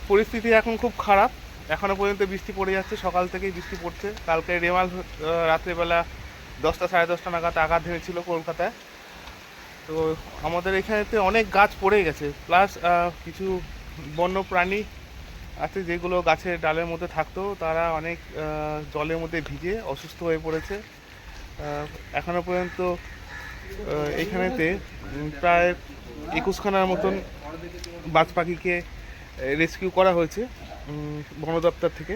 পরিস্থিতি এখন খুব খারাপ। এখনও পর্যন্ত বৃষ্টি পড়ে যাচ্ছে, সকাল থেকেই বৃষ্টি পড়ছে। কালকে রেমাল রাত্রিবেলা 10টা সাড়ে 10টা নাগাদ আঘাত হেনেছিল কলকাতায়। তো আমাদের এখানেতে অনেক গাছ পড়ে গেছে, প্লাস কিছু বন্য প্রাণী আছে যেগুলো গাছের ডালের মধ্যে থাকতো, তারা অনেক জলের মধ্যে ভিজে অসুস্থ হয়ে পড়েছে। এখনও পর্যন্ত এখানেতে প্রায় 21খানার মতন বাজ পাখিকে রেস্কিউ করা হয়েছে বন দপ্তর থেকে।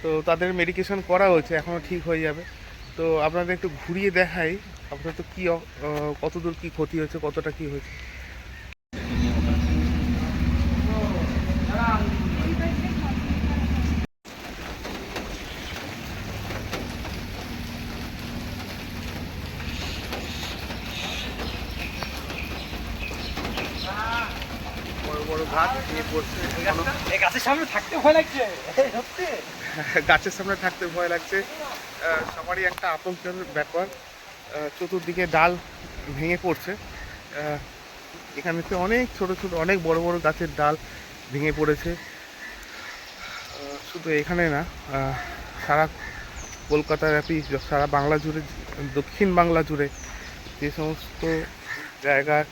তো তাদের মেডিকেশন করা হয়েছে, এখনও ঠিক হয়ে যাবে। তো আপনাদের একটু ঘুরিয়ে দেখাই আপনার তো কী কতদূর কী ক্ষতি হয়েছে, কতটা কী হয়েছে। বড় বড় গাছ ভেঙে পড়ছে, গাছের সামনে থাকতে ভয় লাগছে সত্যি। গাছের সামনে থাকতে ভয় লাগছে। সবারই একটা আতঙ্কের ব্যাপার। চতুর্দিকে ডাল ভেঙে পড়ছে। এখানে তো অনেক ছোট ছোট অনেক বড় বড় গাছের ডাল ভেঙে পড়েছে। শুধু এখানে না, সারা কলকাতা ব্যাপী সারা বাংলা জুড়ে, দক্ষিণ বাংলা জুড়ে যে সমস্ত জায়গায়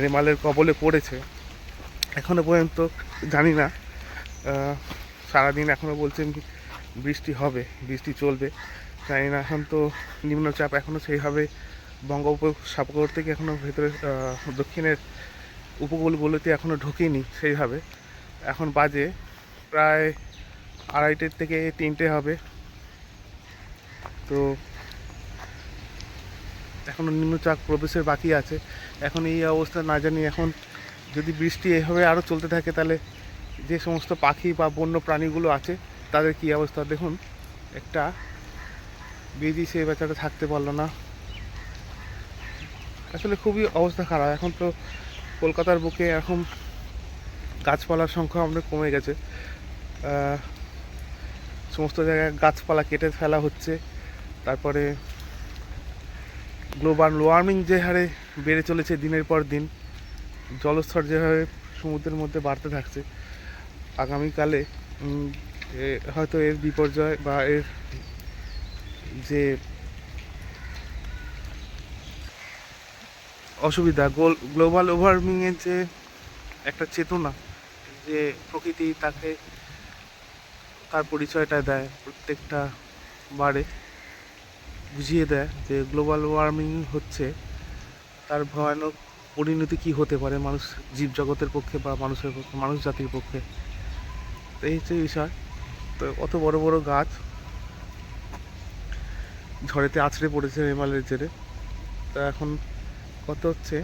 রেমালের কবলে পড়েছে এখনও পর্যন্ত জানি না। সারাদিন এখনও বলছেন বৃষ্টি হবে, বৃষ্টি চলবে, জানি না। এখন তো নিম্নচাপ এখনও সেইভাবে বঙ্গোপসাগর থেকে এখনও ভেতরে দক্ষিণের উপকূলগুলোতে এখনও ঢোকেনি সেইভাবে। এখন বাজে প্রায় 2:30 থেকে 3টে হবে। তো এখনও নিম্নচাপ প্রবেশের বাকি আছে। এখন এই অবস্থা না জানি, এখন যদি বৃষ্টি এভাবে আরও চলতে থাকে তাহলে যে সমস্ত পাখি বা বন্য প্রাণীগুলো আছে তাদের কী অবস্থা। দেখুন, একটা বেজি সেই বেচারা থাকতে পারলো না। আসলে খুবই অবস্থা খারাপ। এখন তো কলকাতার বুকে এখন গাছপালার সংখ্যা অনেক কমে গেছে। সমস্ত জায়গায় গাছপালা কেটে ফেলা হচ্ছে। তারপরে গ্লোবাল ওয়ার্মিং যে হারে বেড়ে চলেছে দিনের পর দিন, জলস্তর যেভাবে সমুদ্রের মধ্যে বাড়তে থাকছে, আগামীকালে হয়তো এর বিপর্যয় বা এর যে অসুবিধা, গ্লোবাল ওয়ার্মিংয়ের যে একটা চেতনা, যে প্রকৃতি তাকে তার পরিচয়টা দেয়, প্রত্যেকটা বারে বুঝিয়ে দেয় যে গ্লোবাল ওয়ার্মিং হচ্ছে, তার ভয়ানক পরিণতি কী হতে পারে মানুষ জীবজগতের পক্ষে বা মানুষের পক্ষে, মানুষ জাতির পক্ষে। তো এই হচ্ছে বিষয়। তো অত বড় বড় গাছ ঝড়েতে আছড়ে পড়েছে রেমালের জেরে। তা এখন কত হচ্ছে,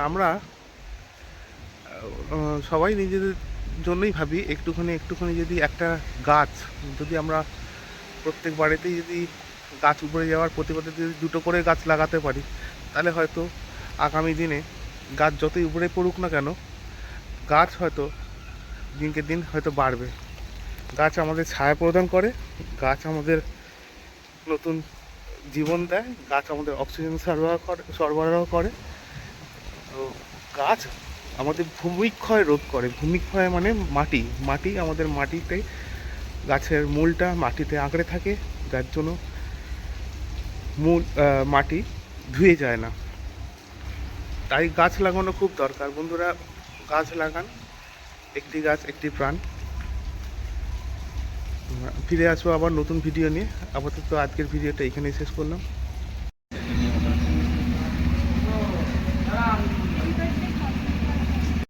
আমরা সবাই নিজেদের জন্যই ভাবি, একটুখানি একটুখানি যদি একটা গাছ, যদি আমরা প্রত্যেক বাড়িতেই যদি গাছ উপরে যাওয়ার প্রতিবাদে যদি 2টো করে গাছ লাগাতে পারি, তাহলে হয়তো আগামী দিনে গাছ যতই উপরে পড়ুক না কেন, গাছ হয়তো দিনকে দিন হয়তো বাড়বে। গাছ আমাদের ছায়া প্রদান করে, গাছ আমাদের নতুন জীবন দেয়, গাছ আমাদের অক্সিজেন সরবরাহ করে। তো গাছ আমাদের ভূমিক্ষয় রোধ করে। ভূমিক্ষয় মানে মাটি, মাটি আমাদের মাটিতে, গাছের মূলটা মাটিতে আঁকড়ে থাকে, যার জন্য মূল মাটি ধুয়ে যায় না। তাই গাছ লাগানো খুব দরকার। বন্ধুরা, গাছ লাগান, একটি গাছ একটি প্রাণ। ফিরে আসবো আবার নতুন ভিডিও নিয়ে। আপাতত আজকের ভিডিওটা এখানেই শেষ করলাম।